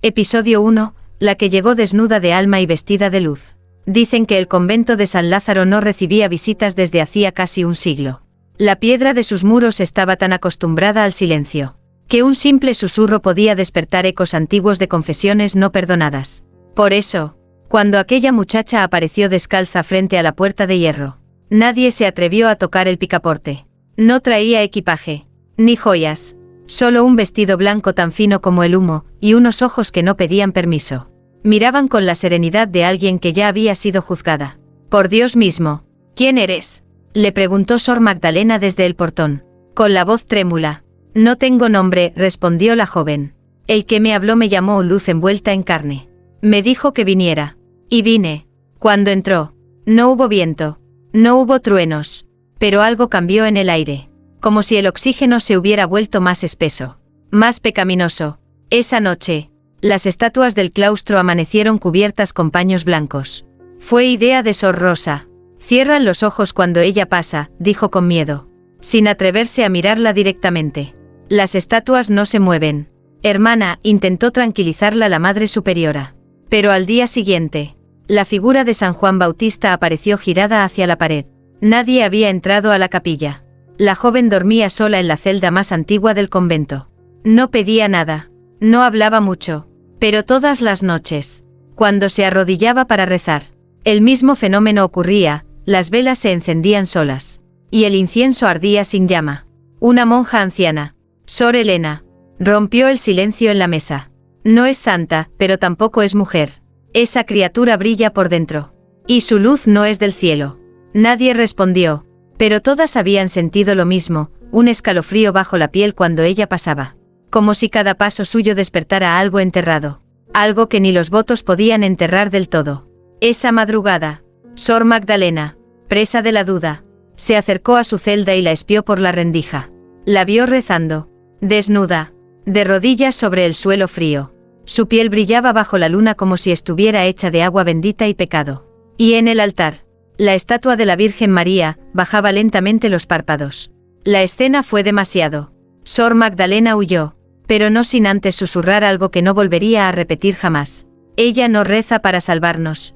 Episodio 1, la que llegó desnuda de alma y vestida de luz. Dicen que el convento de San Lázaro no recibía visitas desde hacía casi un siglo. La piedra de sus muros estaba tan acostumbrada al silencio, que un simple susurro podía despertar ecos antiguos de confesiones no perdonadas. Por eso, cuando aquella muchacha apareció descalza frente a la puerta de hierro, nadie se atrevió a tocar el picaporte. No traía equipaje, ni joyas, solo un vestido blanco tan fino como el humo, y unos ojos que no pedían permiso. Miraban con la serenidad de alguien que ya había sido juzgada. «Por Dios mismo, ¿quién eres?», le preguntó Sor Magdalena desde el portón, con la voz trémula. «No tengo nombre», respondió la joven. «El que me habló me llamó luz envuelta en carne. Me dijo que viniera. Y vine. Cuando entró, no hubo viento, no hubo truenos, pero algo cambió en el aire, como si el oxígeno se hubiera vuelto más espeso, más pecaminoso. Esa noche, las estatuas del claustro amanecieron cubiertas con paños blancos. Fue idea de Sor Rosa. Cierran los ojos cuando ella pasa», dijo con miedo, sin atreverse a mirarla directamente. «Las estatuas no se mueven. Hermana», intentó tranquilizarla la Madre Superiora. Pero al día siguiente, la figura de San Juan Bautista apareció girada hacia la pared. Nadie había entrado a la capilla. La joven dormía sola en la celda más antigua del convento. No pedía nada, no hablaba mucho, pero todas las noches, cuando se arrodillaba para rezar, el mismo fenómeno ocurría: las velas se encendían solas, y el incienso ardía sin llama. Una monja anciana, Sor Elena, rompió el silencio en la mesa. «No es santa, pero tampoco es mujer. Esa criatura brilla por dentro. Y su luz no es del cielo». Nadie respondió, pero todas habían sentido lo mismo, un escalofrío bajo la piel cuando ella pasaba, como si cada paso suyo despertara algo enterrado, algo que ni los votos podían enterrar del todo. Esa madrugada, Sor Magdalena, presa de la duda, se acercó a su celda y la espió por la rendija. La vio rezando, desnuda, de rodillas sobre el suelo frío. Su piel brillaba bajo la luna como si estuviera hecha de agua bendita y pecado. Y en el altar, la estatua de la Virgen María bajaba lentamente los párpados. La escena fue demasiado. Sor Magdalena huyó, pero no sin antes susurrar algo que no volvería a repetir jamás. «Ella no reza para salvarnos.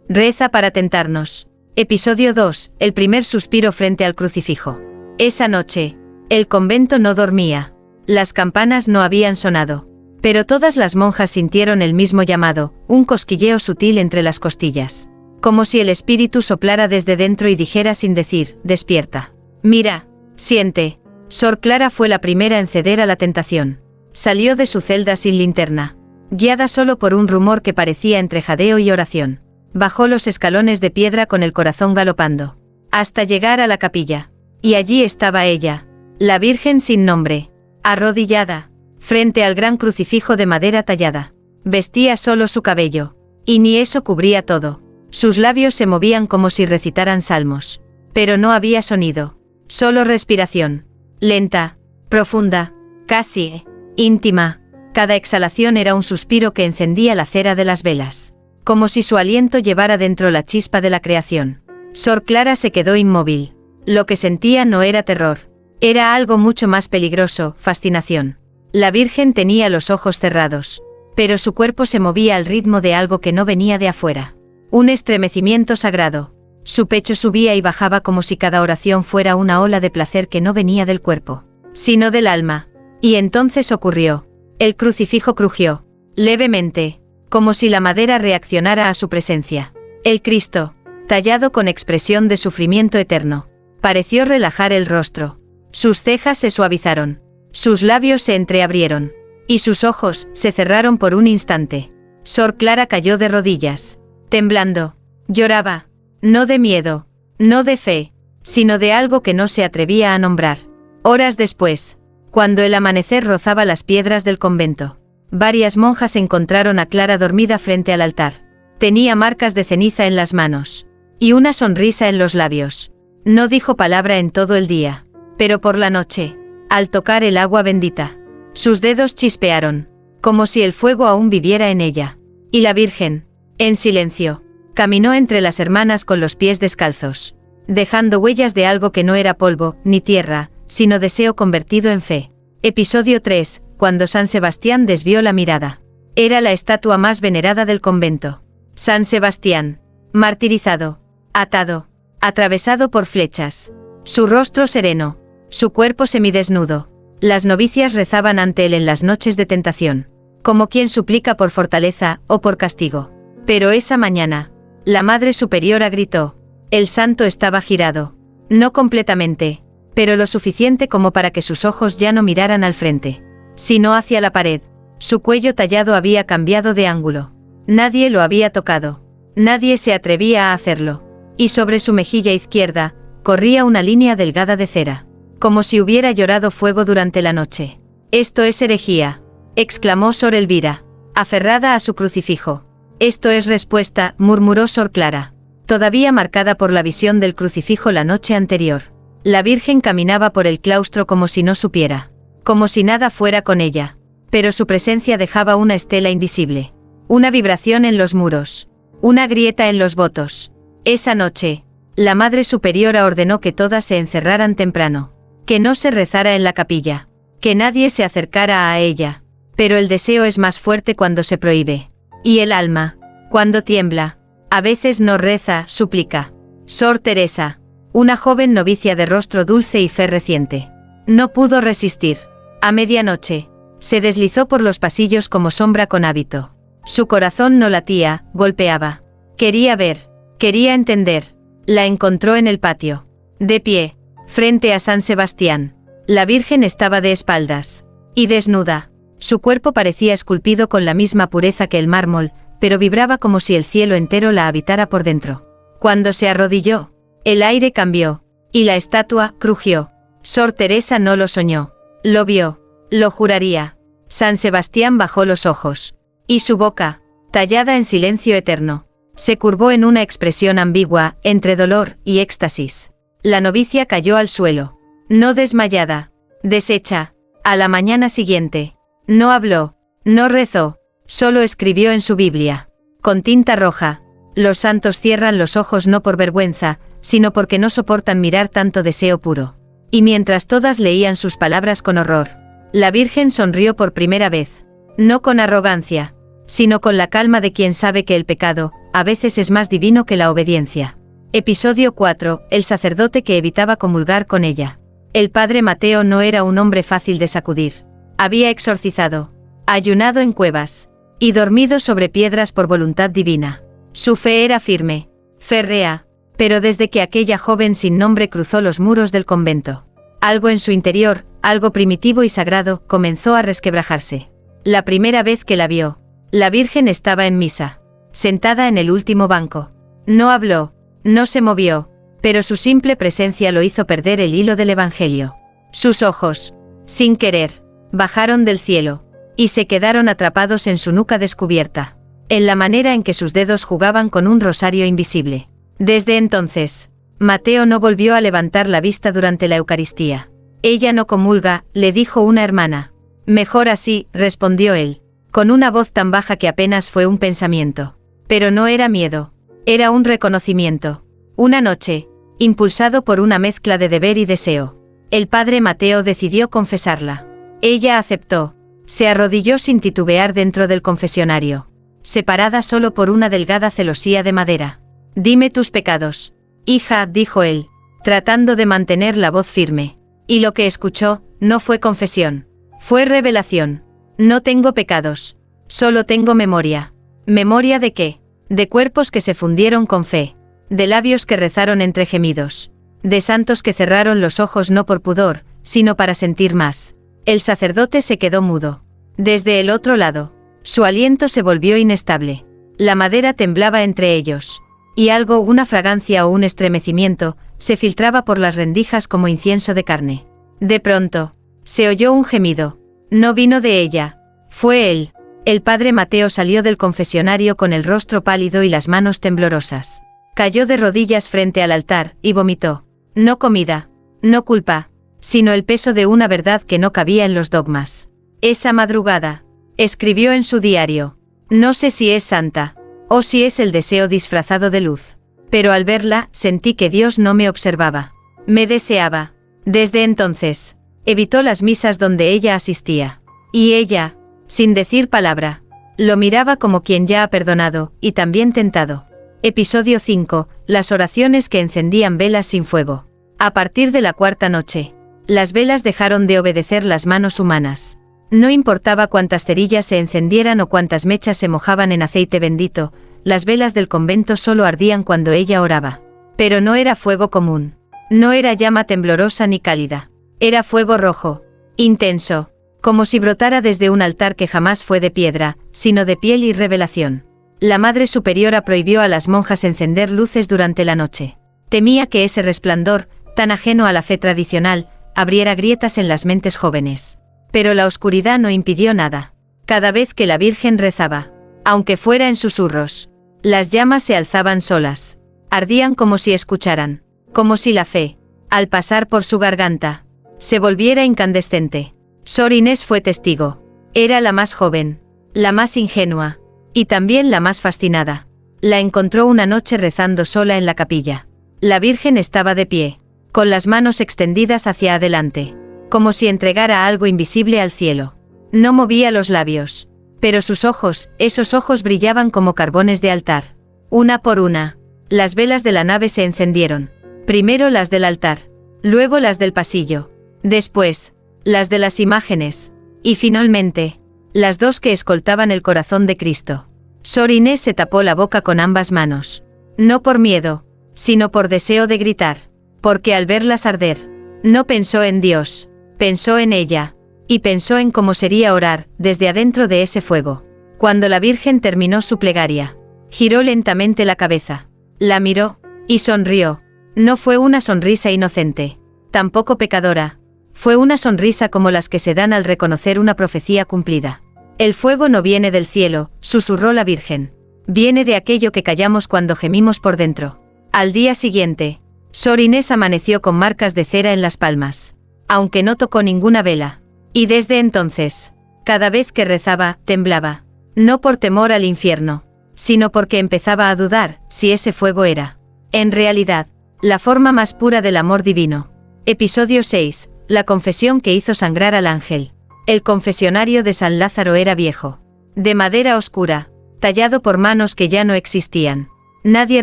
Reza para tentarnos». Episodio 2, el primer suspiro frente al crucifijo. Esa noche, el convento no dormía. Las campanas no habían sonado, pero todas las monjas sintieron el mismo llamado, un cosquilleo sutil entre las costillas, como si el espíritu soplara desde dentro y dijera sin decir: «Despierta. Mira, siente». Sor Clara fue la primera en ceder a la tentación. Salió de su celda sin linterna, guiada solo por un rumor que parecía entre jadeo y oración. Bajó los escalones de piedra con el corazón galopando, hasta llegar a la capilla. Y allí estaba ella, la Virgen sin nombre, arrodillada, frente al gran crucifijo de madera tallada. Vestía solo su cabello, y ni eso cubría todo. Sus labios se movían como si recitaran salmos, pero no había sonido, solo respiración, lenta, profunda, casi íntima. Cada exhalación era un suspiro que encendía la cera de las velas, como si su aliento llevara dentro la chispa de la creación. Sor Clara se quedó inmóvil. Lo que sentía no era terror, era algo mucho más peligroso: fascinación. La Virgen tenía los ojos cerrados, pero su cuerpo se movía al ritmo de algo que no venía de afuera. Un estremecimiento sagrado. Su pecho subía y bajaba como si cada oración fuera una ola de placer que no venía del cuerpo, sino del alma. Y entonces ocurrió. El crucifijo crujió, levemente, como si la madera reaccionara a su presencia. El Cristo, tallado con expresión de sufrimiento eterno, pareció relajar el rostro. Sus cejas se suavizaron, sus labios se entreabrieron, y sus ojos se cerraron por un instante. Sor Clara cayó de rodillas, temblando. Lloraba, no de miedo, no de fe, sino de algo que no se atrevía a nombrar. Horas después, cuando el amanecer rozaba las piedras del convento, varias monjas encontraron a Clara dormida frente al altar. Tenía marcas de ceniza en las manos, y una sonrisa en los labios. No dijo palabra en todo el día, pero por la noche, al tocar el agua bendita, sus dedos chispearon, como si el fuego aún viviera en ella. Y la Virgen, en silencio, caminó entre las hermanas con los pies descalzos, dejando huellas de algo que no era polvo, ni tierra, sino deseo convertido en fe. Episodio 3, cuando San Sebastián desvió la mirada. Era la estatua más venerada del convento. San Sebastián, martirizado, atado, atravesado por flechas. Su rostro sereno, su cuerpo semidesnudo. Las novicias rezaban ante él en las noches de tentación, como quien suplica por fortaleza o por castigo. Pero esa mañana, la Madre Superiora gritó. El santo estaba girado. No completamente, pero lo suficiente como para que sus ojos ya no miraran al frente, sino hacia la pared. Su cuello tallado había cambiado de ángulo. Nadie lo había tocado. Nadie se atrevía a hacerlo. Y sobre su mejilla izquierda, corría una línea delgada de cera, como si hubiera llorado fuego durante la noche. «Esto es herejía», exclamó Sor Elvira, aferrada a su crucifijo. «Esto es respuesta», murmuró Sor Clara, todavía marcada por la visión del crucifijo la noche anterior. La Virgen caminaba por el claustro como si no supiera, como si nada fuera con ella. Pero su presencia dejaba una estela invisible, una vibración en los muros, una grieta en los votos. Esa noche, la Madre Superiora ordenó que todas se encerraran temprano, que no se rezara en la capilla, que nadie se acercara a ella. Pero el deseo es más fuerte cuando se prohíbe. Y el alma, cuando tiembla, a veces no reza, suplica. Sor Teresa, una joven novicia de rostro dulce y fe reciente, no pudo resistir. A medianoche, se deslizó por los pasillos como sombra con hábito. Su corazón no latía, golpeaba. Quería ver, quería entender. La encontró en el patio, de pie, frente a San Sebastián. La Virgen estaba de espaldas, y desnuda. Su cuerpo parecía esculpido con la misma pureza que el mármol, pero vibraba como si el cielo entero la habitara por dentro. Cuando se arrodilló, el aire cambió, y la estatua crujió. Sor Teresa no lo soñó, lo vio. Lo juraría. San Sebastián bajó los ojos. Y su boca, tallada en silencio eterno, se curvó en una expresión ambigua, entre dolor y éxtasis. La novicia cayó al suelo. No desmayada, deshecha. A la mañana siguiente, no habló, no rezó, solo escribió en su Biblia, con tinta roja. Los santos cierran los ojos no por vergüenza, sino porque no soportan mirar tanto deseo puro. Y mientras todas leían sus palabras con horror, la Virgen sonrió por primera vez, no con arrogancia, sino con la calma de quien sabe que el pecado, a veces es más divino que la obediencia. Episodio 4. El sacerdote que evitaba comulgar con ella. El padre Mateo no era un hombre fácil de sacudir. Había exorcizado, ayunado en cuevas, y dormido sobre piedras por voluntad divina. Su fe era firme, férrea, pero desde que aquella joven sin nombre cruzó los muros del convento, algo en su interior, algo primitivo y sagrado, comenzó a resquebrajarse. La primera vez que la vio, la Virgen estaba en misa, sentada en el último banco. No habló, no se movió, pero su simple presencia lo hizo perder el hilo del Evangelio. Sus ojos, sin querer, bajaron del cielo, y se quedaron atrapados en su nuca descubierta, en la manera en que sus dedos jugaban con un rosario invisible. Desde entonces, Mateo no volvió a levantar la vista durante la Eucaristía. Ella no comulga, le dijo una hermana. Mejor así, respondió él, con una voz tan baja que apenas fue un pensamiento. Pero no era miedo, era un reconocimiento. Una noche, impulsado por una mezcla de deber y deseo, el padre Mateo decidió confesarla. Ella aceptó, se arrodilló sin titubear dentro del confesionario, separada solo por una delgada celosía de madera. Dime tus pecados, hija, dijo él, tratando de mantener la voz firme. Y lo que escuchó, no fue confesión, fue revelación. No tengo pecados, solo tengo memoria. ¿Memoria de qué? De cuerpos que se fundieron con fe, de labios que rezaron entre gemidos, de santos que cerraron los ojos no por pudor, sino para sentir más. El sacerdote se quedó mudo. Desde el otro lado, su aliento se volvió inestable. La madera temblaba entre ellos, y algo, una fragancia o un estremecimiento, se filtraba por las rendijas como incienso de carne. De pronto, se oyó un gemido. No vino de ella, fue él. El padre Mateo salió del confesionario con el rostro pálido y las manos temblorosas. Cayó de rodillas frente al altar, y vomitó. No comida, no culpa, sino el peso de una verdad que no cabía en los dogmas. Esa madrugada, escribió en su diario, no sé si es santa, o si es el deseo disfrazado de luz, pero al verla, sentí que Dios no me observaba. Me deseaba. Desde entonces, evitó las misas donde ella asistía. Y ella, sin decir palabra, Lo miraba como quien ya ha perdonado, y también tentado. Episodio 5. Las oraciones que encendían velas sin fuego. A partir de la cuarta noche, las velas dejaron de obedecer las manos humanas. No importaba cuántas cerillas se encendieran o cuántas mechas se mojaban en aceite bendito, las velas del convento solo ardían cuando ella oraba. Pero no era fuego común. No era llama temblorosa ni cálida. Era fuego rojo, intenso, como si brotara desde un altar que jamás fue de piedra, sino de piel y revelación. La Madre Superiora prohibió a las monjas encender luces durante la noche. Temía que ese resplandor, tan ajeno a la fe tradicional, abriera grietas en las mentes jóvenes. Pero la oscuridad no impidió nada. Cada vez que la Virgen rezaba, aunque fuera en susurros, las llamas se alzaban solas. Ardían como si escucharan, como si la fe, al pasar por su garganta, se volviera incandescente. Sor Inés fue testigo. Era la más joven, la más ingenua, y también la más fascinada. La encontró una noche rezando sola en la capilla. La Virgen estaba de pie, con las manos extendidas hacia adelante, como si entregara algo invisible al cielo. No movía los labios, pero sus ojos, esos ojos brillaban como carbones de altar. Una por una, las velas de la nave se encendieron. Primero las del altar, luego las del pasillo, después, las de las imágenes, y finalmente, las dos que escoltaban el corazón de Cristo. Sor Inés se tapó la boca con ambas manos. No por miedo, sino por deseo de gritar, porque al verlas arder, no pensó en Dios, pensó en ella, y pensó en cómo sería orar, desde adentro de ese fuego. Cuando la Virgen terminó su plegaria, giró lentamente la cabeza, la miró, y sonrió. No fue una sonrisa inocente, tampoco pecadora, fue una sonrisa como las que se dan al reconocer una profecía cumplida. El fuego no viene del cielo, susurró la Virgen. Viene de aquello que callamos cuando gemimos por dentro. Al día siguiente, Sor Inés amaneció con marcas de cera en las palmas, aunque no tocó ninguna vela. Y desde entonces, cada vez que rezaba, temblaba. No por temor al infierno, sino porque empezaba a dudar si ese fuego era, en realidad, la forma más pura del amor divino. Episodio 6. La confesión que hizo sangrar al ángel. El confesionario de San Lázaro era viejo, de madera oscura, tallado por manos que ya no existían. Nadie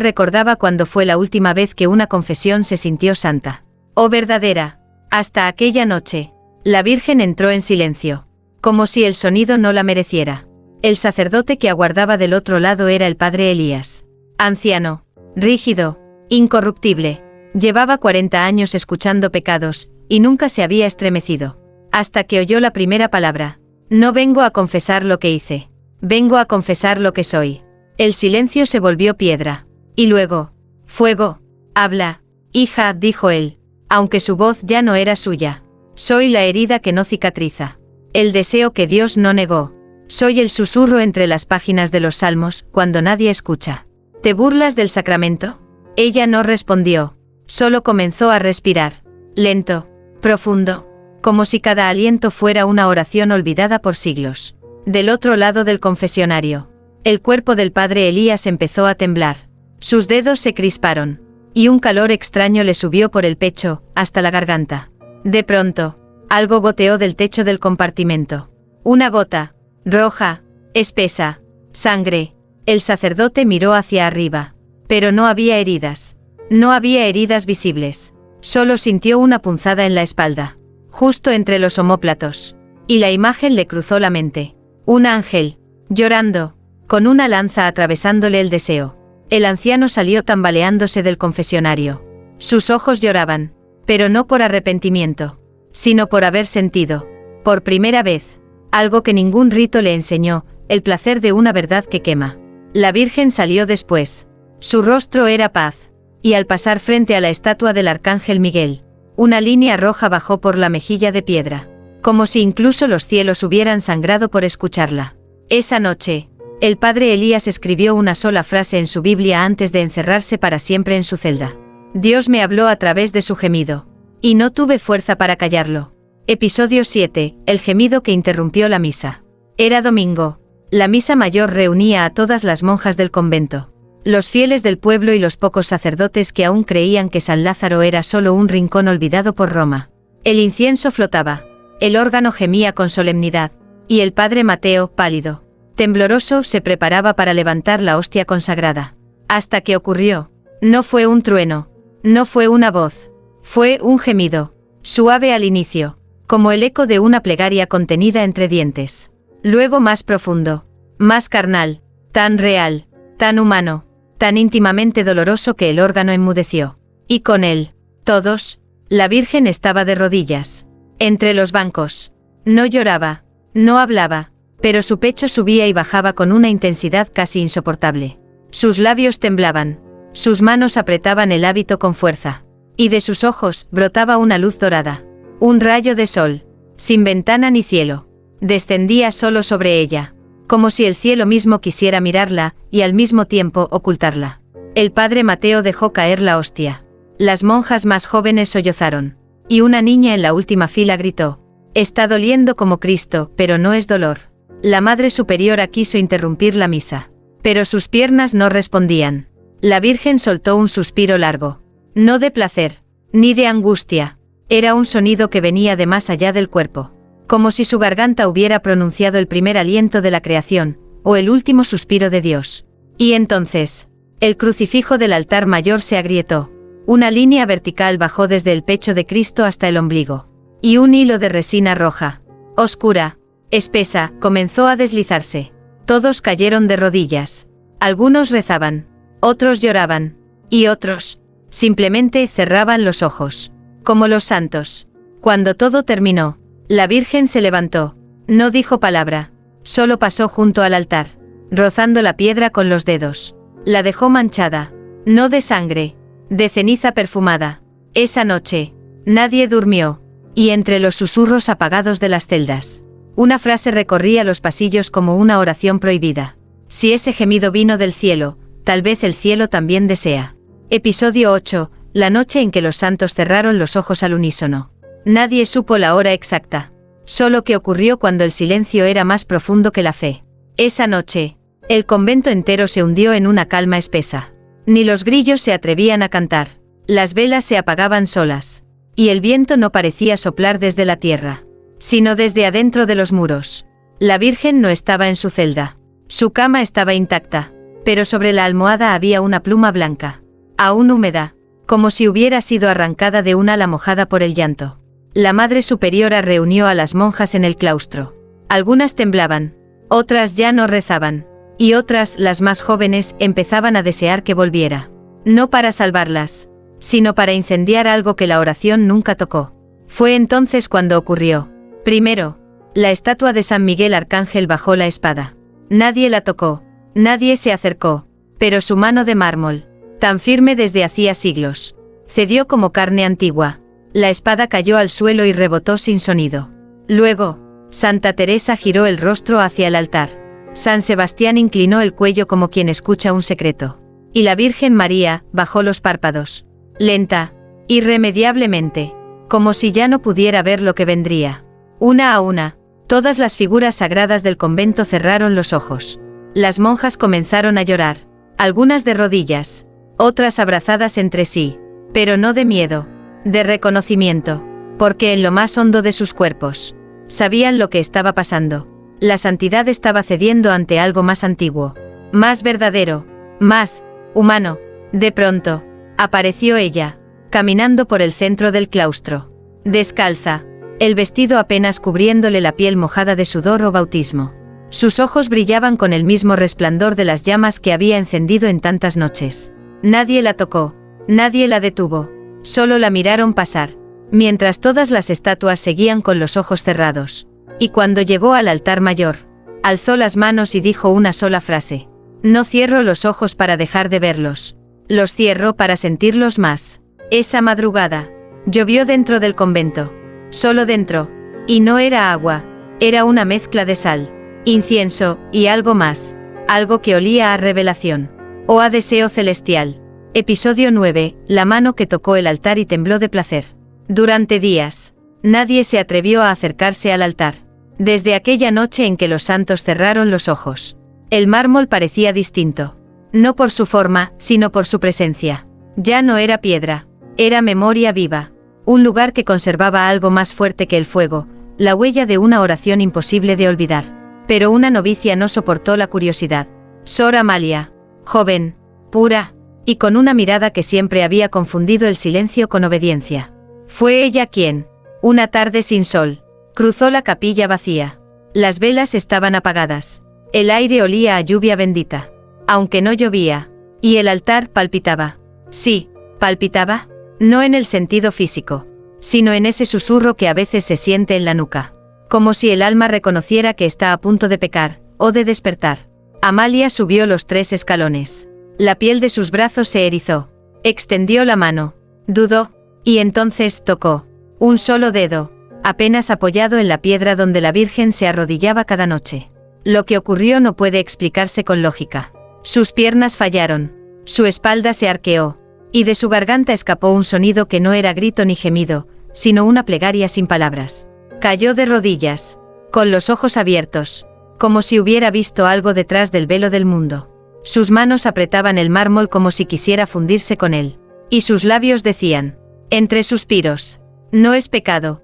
recordaba cuándo fue la última vez que una confesión se sintió santa, o verdadera. Hasta aquella noche, la Virgen entró en silencio, como si el sonido no la mereciera. El sacerdote que aguardaba del otro lado era el padre Elías. Anciano, rígido, incorruptible, llevaba 40 años escuchando pecados, y nunca se había estremecido. Hasta que oyó la primera palabra. No vengo a confesar lo que hice. Vengo a confesar lo que soy. El silencio se volvió piedra. Y luego, fuego. Habla, hija, dijo él, aunque su voz ya no era suya. Soy la herida que no cicatriza. El deseo que Dios no negó. Soy el susurro entre las páginas de los salmos, cuando nadie escucha. ¿Te burlas del sacramento? Ella no respondió. Solo comenzó a respirar. Lento, profundo, como si cada aliento fuera una oración olvidada por siglos. Del otro lado del confesionario, el cuerpo del padre Elías empezó a temblar. Sus dedos se crisparon, y un calor extraño le subió por el pecho, hasta la garganta. De pronto, algo goteó del techo del compartimento. Una gota, roja, espesa, sangre. El sacerdote miró hacia arriba, pero no había heridas. No había heridas visibles. Solo sintió una punzada en la espalda, justo entre los omóplatos. Y la imagen le cruzó la mente. Un ángel, llorando, con una lanza atravesándole el deseo. El anciano salió tambaleándose del confesionario. Sus ojos lloraban, pero no por arrepentimiento, sino por haber sentido, por primera vez, algo que ningún rito le enseñó, el placer de una verdad que quema. La Virgen salió después. Su rostro era paz, y al pasar frente a la estatua del arcángel Miguel, una línea roja bajó por la mejilla de piedra, como si incluso los cielos hubieran sangrado por escucharla. Esa noche, el padre Elías escribió una sola frase en su Biblia antes de encerrarse para siempre en su celda. Dios me habló a través de su gemido, y no tuve fuerza para callarlo. Episodio 7. El gemido que interrumpió la misa. Era domingo. La misa mayor reunía a todas las monjas del convento, los fieles del pueblo y los pocos sacerdotes que aún creían que San Lázaro era solo un rincón olvidado por Roma. El incienso flotaba, el órgano gemía con solemnidad, y el padre Mateo, pálido, Tembloroso se preparaba para levantar la hostia consagrada. Hasta que ocurrió. No fue un trueno. No fue una voz. Fue un gemido. Suave al inicio. Como el eco de una plegaria contenida entre dientes. Luego más profundo. Más carnal. Tan real. Tan humano. Tan íntimamente doloroso que el órgano enmudeció. Y con él. Todos. La Virgen estaba de rodillas. Entre los bancos. No lloraba. No hablaba. Pero su pecho subía y bajaba con una intensidad casi insoportable. Sus labios temblaban. Sus manos apretaban el hábito con fuerza. Y de sus ojos brotaba una luz dorada. Un rayo de sol. Sin ventana ni cielo. Descendía solo sobre ella. Como si el cielo mismo quisiera mirarla, y al mismo tiempo ocultarla. El padre Mateo dejó caer la hostia. Las monjas más jóvenes sollozaron. Y una niña en la última fila gritó: «Está doliendo como Cristo, pero no es dolor». La Madre Superiora quiso interrumpir la misa. Pero sus piernas no respondían. La Virgen soltó un suspiro largo. No de placer, ni de angustia. Era un sonido que venía de más allá del cuerpo. Como si su garganta hubiera pronunciado el primer aliento de la creación, o el último suspiro de Dios. Y entonces, el crucifijo del altar mayor se agrietó. Una línea vertical bajó desde el pecho de Cristo hasta el ombligo. Y un hilo de resina roja, oscura, espesa, comenzó a deslizarse. Todos cayeron de rodillas. Algunos rezaban, otros lloraban, y otros, simplemente cerraban los ojos. Como los santos. Cuando todo terminó, la Virgen se levantó. No dijo palabra. Solo pasó junto al altar, rozando la piedra con los dedos. La dejó manchada. No de sangre, de ceniza perfumada. Esa noche, nadie durmió. Y entre los susurros apagados de las celdas, una frase recorría los pasillos como una oración prohibida. Si ese gemido vino del cielo, tal vez el cielo también desea. Episodio 8. La noche en que los santos cerraron los ojos al unísono. Nadie supo la hora exacta. Solo que ocurrió cuando el silencio era más profundo que la fe. Esa noche, el convento entero se hundió en una calma espesa. Ni los grillos se atrevían a cantar. Las velas se apagaban solas. Y el viento no parecía soplar desde la tierra, sino desde adentro de los muros. La Virgen no estaba en su celda. Su cama estaba intacta, pero sobre la almohada había una pluma blanca, aún húmeda, como si hubiera sido arrancada de un ala mojada por el llanto. La Madre Superiora reunió a las monjas en el claustro. Algunas temblaban, otras ya no rezaban, y otras, las más jóvenes, empezaban a desear que volviera. No para salvarlas, sino para incendiar algo que la oración nunca tocó. Fue entonces cuando ocurrió. Primero, la estatua de San Miguel Arcángel bajó la espada. Nadie la tocó, nadie se acercó, pero su mano de mármol, tan firme desde hacía siglos, cedió como carne antigua. La espada cayó al suelo y rebotó sin sonido. Luego, Santa Teresa giró el rostro hacia el altar. San Sebastián inclinó el cuello como quien escucha un secreto. Y la Virgen María bajó los párpados. Lenta, irremediablemente, como si ya no pudiera ver lo que vendría. Una a una, todas las figuras sagradas del convento cerraron los ojos. Las monjas comenzaron a llorar, algunas de rodillas, otras abrazadas entre sí, pero no de miedo, de reconocimiento, porque en lo más hondo de sus cuerpos, sabían lo que estaba pasando. La santidad estaba cediendo ante algo más antiguo, más verdadero, más humano. De pronto, apareció ella, caminando por el centro del claustro, descalza, el vestido apenas cubriéndole la piel mojada de sudor o bautismo. Sus ojos brillaban con el mismo resplandor de las llamas que había encendido en tantas noches. Nadie la tocó, nadie la detuvo, solo la miraron pasar, mientras todas las estatuas seguían con los ojos cerrados. Y cuando llegó al altar mayor, alzó las manos y dijo una sola frase: «No cierro los ojos para dejar de verlos, los cierro para sentirlos más». Esa madrugada, llovió dentro del convento, solo dentro, y no era agua, era una mezcla de sal, incienso, y algo más, algo que olía a revelación, o a deseo celestial. Episodio 9, la mano que tocó el altar y tembló de placer. Durante días, nadie se atrevió a acercarse al altar. Desde aquella noche en que los santos cerraron los ojos, el mármol parecía distinto. No por su forma, sino por su presencia. Ya no era piedra, era memoria viva. Un lugar que conservaba algo más fuerte que el fuego, la huella de una oración imposible de olvidar. Pero una novicia no soportó la curiosidad. Sor Amalia, joven, pura, y con una mirada que siempre había confundido el silencio con obediencia. Fue ella quien, una tarde sin sol, cruzó la capilla vacía. Las velas estaban apagadas. El aire olía a lluvia bendita. Aunque no llovía. Y el altar palpitaba. Sí, palpitaba. No en el sentido físico, sino en ese susurro que a veces se siente en la nuca. Como si el alma reconociera que está a punto de pecar, o de despertar. Amalia subió los 3 escalones. La piel de sus brazos se erizó. Extendió la mano. Dudó. Y entonces tocó. Un solo dedo, apenas apoyado en la piedra donde la Virgen se arrodillaba cada noche. Lo que ocurrió no puede explicarse con lógica. Sus piernas fallaron. Su espalda se arqueó. Y de su garganta escapó un sonido que no era grito ni gemido, sino una plegaria sin palabras. Cayó de rodillas, con los ojos abiertos, como si hubiera visto algo detrás del velo del mundo. Sus manos apretaban el mármol como si quisiera fundirse con él. Y sus labios decían, entre suspiros, no es pecado.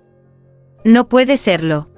No puede serlo.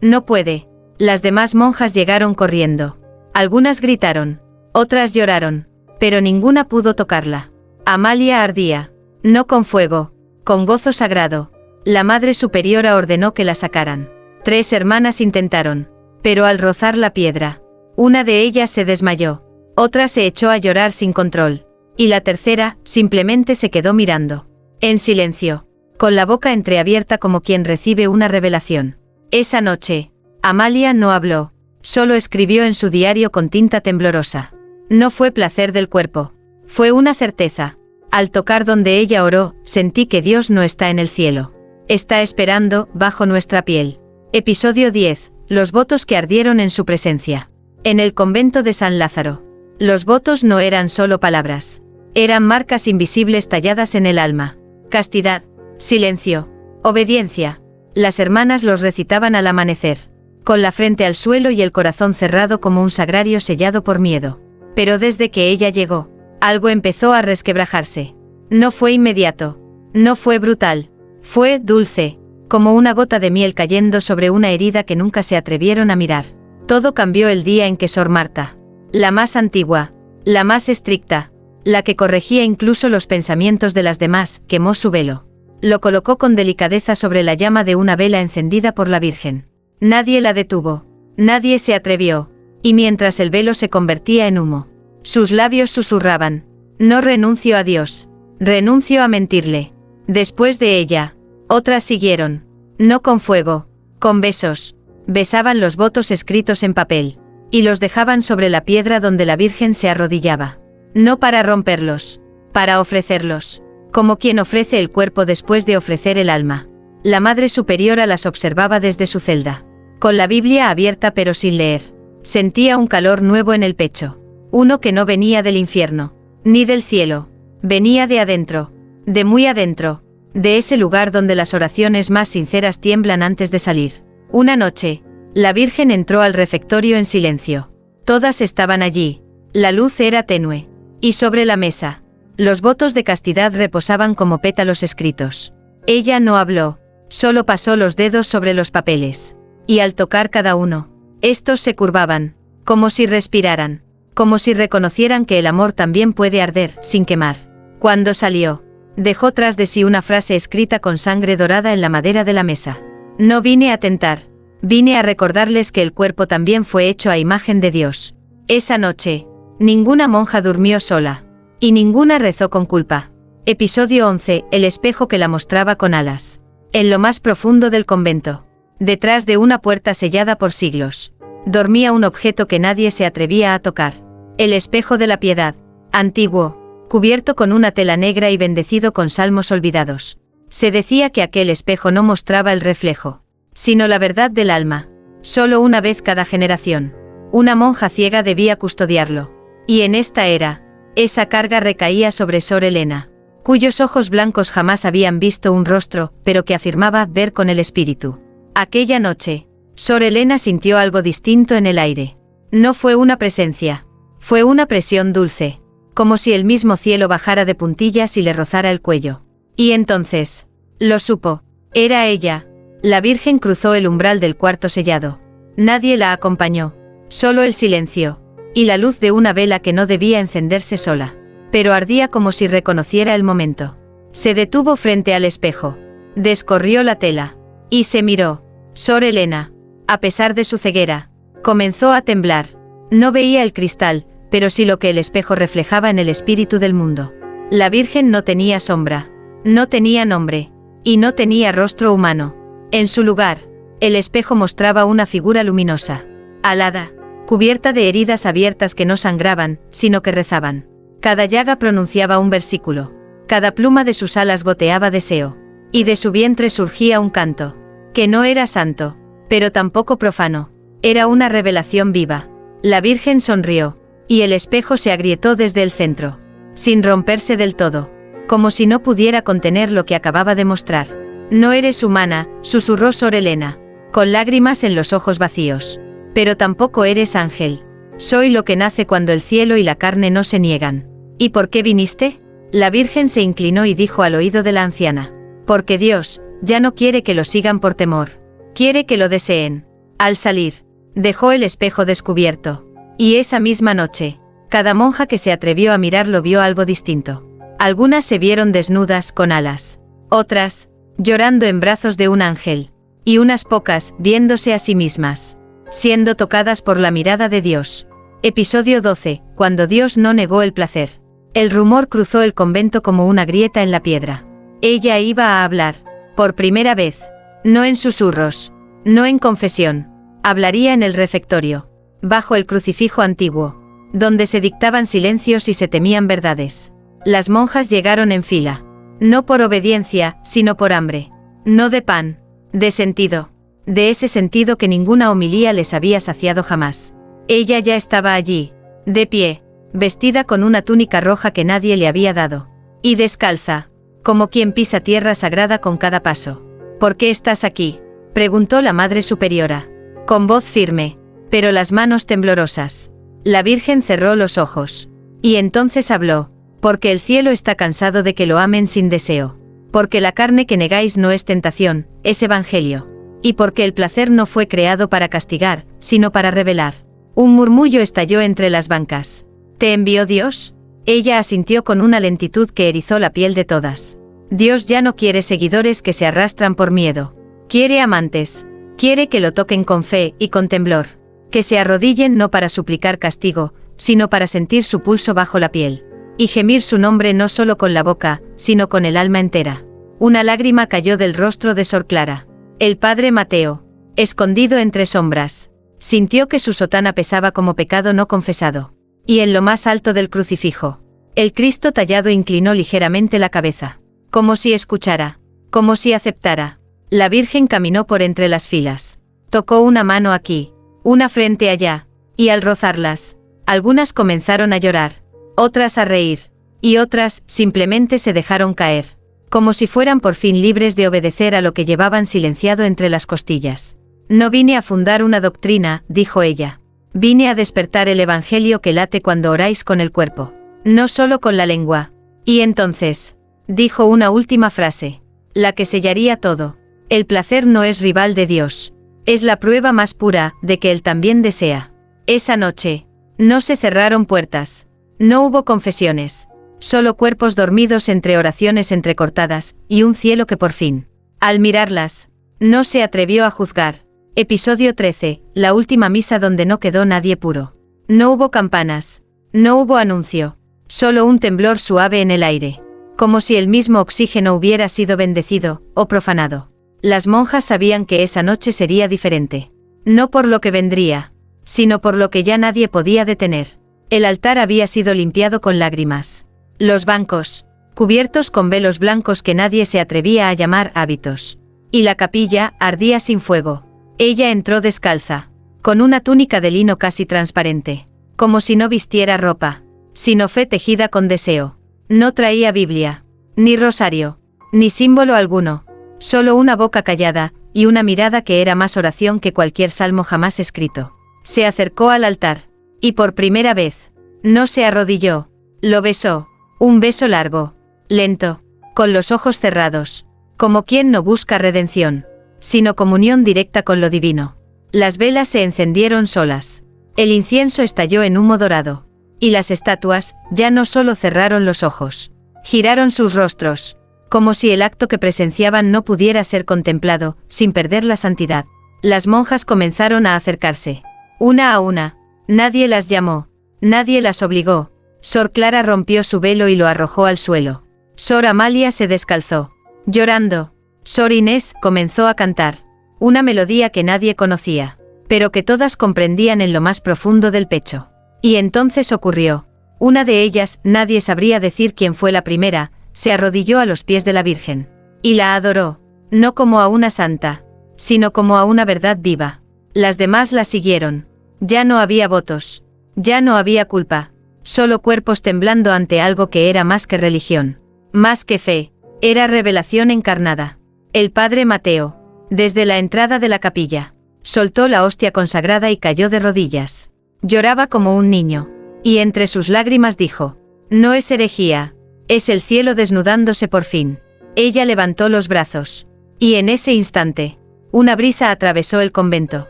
No puede. Las demás monjas llegaron corriendo. Algunas gritaron, otras lloraron, pero ninguna pudo tocarla. Amalia ardía, no con fuego, con gozo sagrado. La Madre Superiora ordenó que la sacaran. 3 hermanas intentaron, pero al rozar la piedra, una de ellas se desmayó, otra se echó a llorar sin control, y la tercera simplemente se quedó mirando, en silencio, con la boca entreabierta como quien recibe una revelación. Esa noche, Amalia no habló, solo escribió en su diario con tinta temblorosa. No fue placer del cuerpo, fue una certeza. Al tocar donde ella oró, sentí que Dios no está en el cielo. Está esperando, bajo nuestra piel. Episodio 10. Los votos que ardieron en su presencia. En el convento de San Lázaro. Los votos no eran solo palabras. Eran marcas invisibles talladas en el alma. Castidad, silencio, obediencia. Las hermanas los recitaban al amanecer, con la frente al suelo y el corazón cerrado como un sagrario sellado por miedo. Pero desde que ella llegó, algo empezó a resquebrajarse. No fue inmediato, no fue brutal, fue dulce, como una gota de miel cayendo sobre una herida que nunca se atrevieron a mirar. Todo cambió el día en que Sor Marta, la más antigua, la más estricta, la que corregía incluso los pensamientos de las demás, quemó su velo. Lo colocó con delicadeza sobre la llama de una vela encendida por la Virgen. Nadie la detuvo, nadie se atrevió, y mientras el velo se convertía en humo, sus labios susurraban, no renuncio a Dios, renuncio a mentirle. Después de ella, otras siguieron, no con fuego, con besos, besaban los votos escritos en papel, y los dejaban sobre la piedra donde la Virgen se arrodillaba. No para romperlos, para ofrecerlos, como quien ofrece el cuerpo después de ofrecer el alma. La Madre Superiora las observaba desde su celda, con la Biblia abierta pero sin leer. Sentía un calor nuevo en el pecho, uno que no venía del infierno, ni del cielo, venía de adentro, de muy adentro, de ese lugar donde las oraciones más sinceras tiemblan antes de salir. Una noche, la Virgen entró al refectorio en silencio. Todas estaban allí, la luz era tenue, y sobre la mesa, los votos de castidad reposaban como pétalos escritos. Ella no habló, solo pasó los dedos sobre los papeles, y al tocar cada uno, estos se curvaban, como si respiraran, como si reconocieran que el amor también puede arder, sin quemar. Cuando salió, dejó tras de sí una frase escrita con sangre dorada en la madera de la mesa. No vine a tentar, vine a recordarles que el cuerpo también fue hecho a imagen de Dios. Esa noche, ninguna monja durmió sola, y ninguna rezó con culpa. Episodio 11. El espejo que la mostraba con alas. En lo más profundo del convento, detrás de una puerta sellada por siglos, dormía un objeto que nadie se atrevía a tocar. El espejo de la piedad, antiguo, cubierto con una tela negra y bendecido con salmos olvidados. Se decía que aquel espejo no mostraba el reflejo, sino la verdad del alma. Solo una vez cada generación, una monja ciega debía custodiarlo. Y en esta era, esa carga recaía sobre Sor Elena, cuyos ojos blancos jamás habían visto un rostro, pero que afirmaba ver con el espíritu. Aquella noche, Sor Elena sintió algo distinto en el aire. No fue una presencia, fue una presión dulce, como si el mismo cielo bajara de puntillas y le rozara el cuello. Y entonces, lo supo, era ella. La Virgen cruzó el umbral del cuarto sellado. Nadie la acompañó. Solo el silencio. Y la luz de una vela que no debía encenderse sola. Pero ardía como si reconociera el momento. Se detuvo frente al espejo. Descorrió la tela. Y se miró. Sor Elena, a pesar de su ceguera, comenzó a temblar. No veía el cristal, pero sí lo que el espejo reflejaba en el espíritu del mundo. La Virgen no tenía sombra. No tenía nombre. Y no tenía rostro humano. En su lugar, el espejo mostraba una figura luminosa. Alada. Cubierta de heridas abiertas que no sangraban, sino que rezaban. Cada llaga pronunciaba un versículo. Cada pluma de sus alas goteaba deseo. Y de su vientre surgía un canto. Que no era santo, pero tampoco profano. Era una revelación viva. La Virgen sonrió. Y el espejo se agrietó desde el centro. Sin romperse del todo. Como si no pudiera contener lo que acababa de mostrar. No eres humana, susurró Sor Elena. Con lágrimas en los ojos vacíos. Pero tampoco eres ángel. Soy lo que nace cuando el cielo y la carne no se niegan. ¿Y por qué viniste? La Virgen se inclinó y dijo al oído de la anciana. Porque Dios, ya no quiere que lo sigan por temor. Quiere que lo deseen. Al salir, dejó el espejo descubierto. Y esa misma noche, cada monja que se atrevió a mirarlo vio algo distinto. Algunas se vieron desnudas, con alas. Otras, llorando en brazos de un ángel. Y unas pocas, viéndose a sí mismas. Siendo tocadas por la mirada de Dios. Episodio 12, cuando Dios no negó el placer. El rumor cruzó el convento como una grieta en la piedra. Ella iba a hablar. Por primera vez. No en susurros. No en confesión. Hablaría en el refectorio. Bajo el crucifijo antiguo. Donde se dictaban silencios y se temían verdades. Las monjas llegaron en fila. No por obediencia, sino por hambre. No de pan. De sentido. De ese sentido que ninguna homilía les había saciado jamás. Ella ya estaba allí. De pie. Vestida con una túnica roja que nadie le había dado. Y descalza. Como quien pisa tierra sagrada con cada paso. ¿Por qué estás aquí?, preguntó la Madre Superiora. Con voz firme, pero las manos temblorosas. La Virgen cerró los ojos. Y entonces habló. Porque el cielo está cansado de que lo amen sin deseo. Porque la carne que negáis no es tentación, es evangelio. Y porque el placer no fue creado para castigar, sino para revelar. Un murmullo estalló entre las bancas. ¿Te envió Dios? Ella asintió con una lentitud que erizó la piel de todas. Dios ya no quiere seguidores que se arrastran por miedo. Quiere amantes. Quiere que lo toquen con fe y con temblor. Que se arrodillen no para suplicar castigo, sino para sentir su pulso bajo la piel. Y gemir su nombre no solo con la boca, sino con el alma entera. Una lágrima cayó del rostro de Sor Clara. El padre Mateo, escondido entre sombras, sintió que su sotana pesaba como pecado no confesado. Y en lo más alto del crucifijo, el Cristo tallado inclinó ligeramente la cabeza. Como si escuchara, como si aceptara. La Virgen caminó por entre las filas. Tocó una mano aquí, una frente allá, y al rozarlas, algunas comenzaron a llorar, otras a reír, y otras simplemente se dejaron caer. Como si fueran por fin libres de obedecer a lo que llevaban silenciado entre las costillas. No vine a fundar una doctrina, dijo ella. Vine a despertar el evangelio que late cuando oráis con el cuerpo. No solo con la lengua. Y entonces, dijo una última frase. La que sellaría todo. El placer no es rival de Dios. Es la prueba más pura de que Él también desea. Esa noche, no se cerraron puertas. No hubo confesiones. Solo cuerpos dormidos entre oraciones entrecortadas, y un cielo que por fin, al mirarlas, no se atrevió a juzgar. Episodio 13, la última misa donde no quedó nadie puro. No hubo campanas. No hubo anuncio. Solo un temblor suave en el aire. Como si el mismo oxígeno hubiera sido bendecido, o profanado. Las monjas sabían que esa noche sería diferente. No por lo que vendría, sino por lo que ya nadie podía detener. El altar había sido limpiado con lágrimas. Los bancos, cubiertos con velos blancos que nadie se atrevía a llamar hábitos. Y la capilla ardía sin fuego. Ella entró descalza, con una túnica de lino casi transparente, como si no vistiera ropa, sino fe tejida con deseo. No traía Biblia, ni rosario, ni símbolo alguno, solo una boca callada, y una mirada que era más oración que cualquier salmo jamás escrito. Se acercó al altar, y por primera vez, no se arrodilló, lo besó. Un beso largo, lento, con los ojos cerrados, como quien no busca redención, sino comunión directa con lo divino. Las velas se encendieron solas. El incienso estalló en humo dorado. Y las estatuas, ya no solo cerraron los ojos. Giraron sus rostros. Como si el acto que presenciaban no pudiera ser contemplado, sin perder la santidad. Las monjas comenzaron a acercarse. Una a una. Nadie las llamó. Nadie las obligó. Sor Clara rompió su velo y lo arrojó al suelo. Sor Amalia se descalzó. Llorando. Sor Inés comenzó a cantar. Una melodía que nadie conocía, pero que todas comprendían en lo más profundo del pecho. Y entonces ocurrió. Una de ellas, nadie sabría decir quién fue la primera, se arrodilló a los pies de la Virgen. Y la adoró. No como a una santa, sino como a una verdad viva. Las demás la siguieron. Ya no había votos. Ya no había culpa. Solo cuerpos temblando ante algo que era más que religión. Más que fe. Era revelación encarnada. El padre Mateo, desde la entrada de la capilla, soltó la hostia consagrada y cayó de rodillas. Lloraba como un niño. Y entre sus lágrimas dijo: no es herejía. Es el cielo desnudándose por fin. Ella levantó los brazos. Y en ese instante, una brisa atravesó el convento.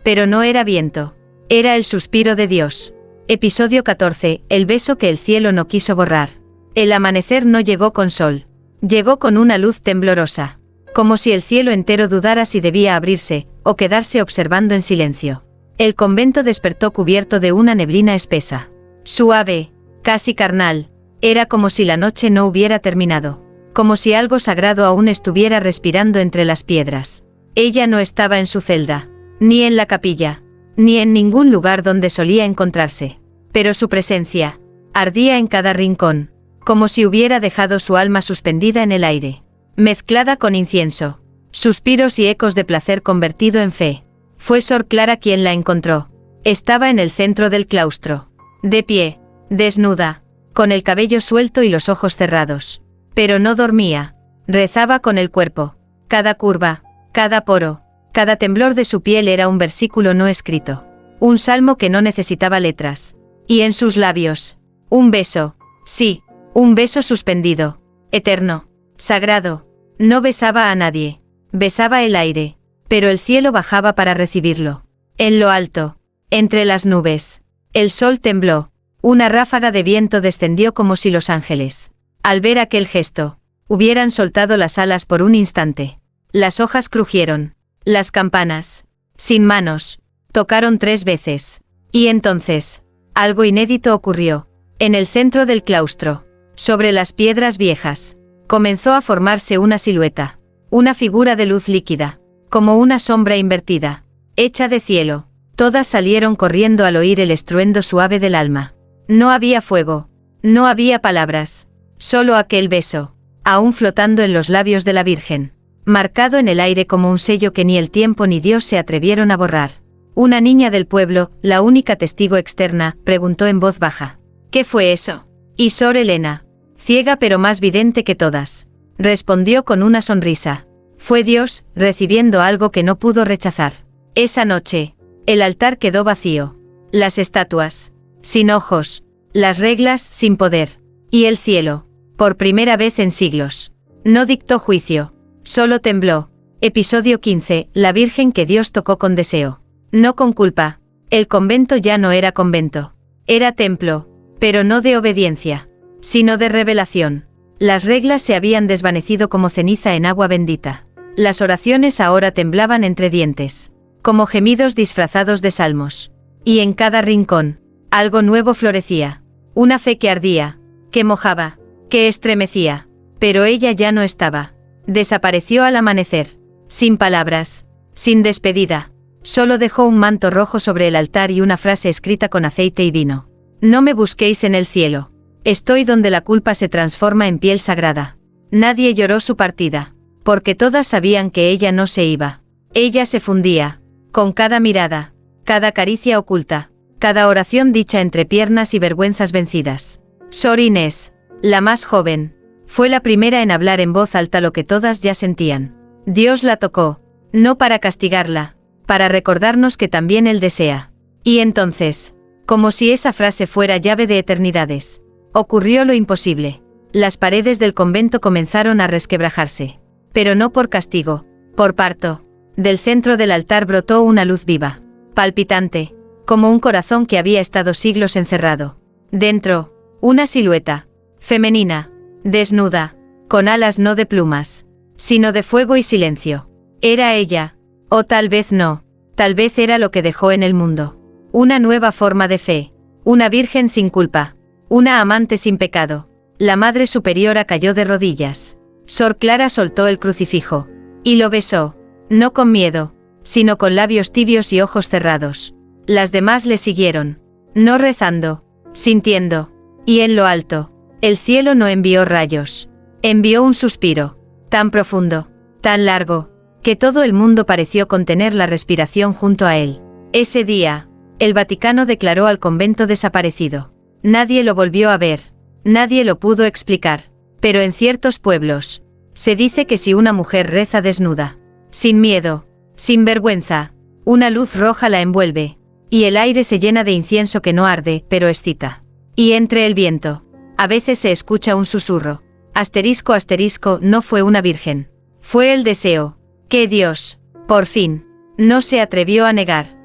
Pero no era viento. Era el suspiro de Dios. Episodio 14. El beso que el cielo no quiso borrar. El amanecer no llegó con sol. Llegó con una luz temblorosa. Como si el cielo entero dudara si debía abrirse, o quedarse observando en silencio. El convento despertó cubierto de una neblina espesa. Suave, casi carnal. Era como si la noche no hubiera terminado. Como si algo sagrado aún estuviera respirando entre las piedras. Ella no estaba en su celda, ni en la capilla, ni en ningún lugar donde solía encontrarse. Pero su presencia ardía en cada rincón, como si hubiera dejado su alma suspendida en el aire, mezclada con incienso, suspiros y ecos de placer convertido en fe. Fue Sor Clara quien la encontró. Estaba en el centro del claustro, de pie, desnuda, con el cabello suelto y los ojos cerrados. Pero no dormía. Rezaba con el cuerpo. Cada curva, cada poro, cada temblor de su piel era un versículo no escrito. Un salmo que no necesitaba letras. Y en sus labios, un beso. Sí, un beso suspendido, eterno, sagrado. No besaba a nadie. Besaba el aire. Pero el cielo bajaba para recibirlo. En lo alto, entre las nubes, el sol tembló. Una ráfaga de viento descendió como si los ángeles, al ver aquel gesto, hubieran soltado las alas por un instante. Las hojas crujieron. Las campanas, sin manos, tocaron 3 veces. Y entonces, algo inédito ocurrió. En el centro del claustro, sobre las piedras viejas, comenzó a formarse una silueta. Una figura de luz líquida, como una sombra invertida, hecha de cielo. Todas salieron corriendo al oír el estruendo suave del alma. No había fuego. No había palabras. Solo aquel beso, aún flotando en los labios de la Virgen, marcado en el aire como un sello que ni el tiempo ni Dios se atrevieron a borrar. Una niña del pueblo, la única testigo externa, preguntó en voz baja: ¿qué fue eso? Y Sor Elena, ciega pero más vidente que todas, respondió con una sonrisa: fue Dios, recibiendo algo que no pudo rechazar. Esa noche, el altar quedó vacío. Las estatuas, sin ojos. Las reglas, sin poder. Y el cielo, por primera vez en siglos, no dictó juicio. Solo tembló. Episodio 15. La Virgen que Dios tocó con deseo. No con culpa. El convento ya no era convento. Era templo. Pero no de obediencia, sino de revelación. Las reglas se habían desvanecido como ceniza en agua bendita. Las oraciones ahora temblaban entre dientes, como gemidos disfrazados de salmos. Y en cada rincón, algo nuevo florecía. Una fe que ardía, que mojaba, que estremecía. Pero ella ya no estaba. Desapareció al amanecer. Sin palabras, sin despedida. Solo dejó un manto rojo sobre el altar y una frase escrita con aceite y vino. No me busquéis en el cielo. Estoy donde la culpa se transforma en piel sagrada. Nadie lloró su partida, porque todas sabían que ella no se iba. Ella se fundía, con cada mirada, cada caricia oculta, cada oración dicha entre piernas y vergüenzas vencidas. Sor Inés, la más joven, fue la primera en hablar en voz alta lo que todas ya sentían. Dios la tocó, no para castigarla, para recordarnos que también Él desea. Y entonces, como si esa frase fuera llave de eternidades, ocurrió lo imposible. Las paredes del convento comenzaron a resquebrajarse. Pero no por castigo, por parto. Del centro del altar brotó una luz viva, palpitante, como un corazón que había estado siglos encerrado. Dentro, una silueta, femenina, desnuda, con alas no de plumas, sino de fuego y silencio. Era ella, o tal vez no, tal vez era lo que dejó en el mundo. Una nueva forma de fe, una virgen sin culpa, una amante sin pecado. La Madre Superiora cayó de rodillas. Sor Clara soltó el crucifijo, y lo besó, no con miedo, sino con labios tibios y ojos cerrados. Las demás le siguieron, no rezando, sintiendo, y en lo alto, el cielo no envió rayos, envió un suspiro, tan profundo, tan largo, que todo el mundo pareció contener la respiración junto a él. Ese día, el Vaticano declaró al convento desaparecido. Nadie lo volvió a ver, nadie lo pudo explicar, pero en ciertos pueblos, se dice que si una mujer reza desnuda, sin miedo, sin vergüenza, una luz roja la envuelve, y el aire se llena de incienso que no arde, pero excita. Y entre el viento, a veces se escucha un susurro. Asterisco asterisco, no fue una virgen. Fue el deseo, que Dios, por fin, no se atrevió a negar.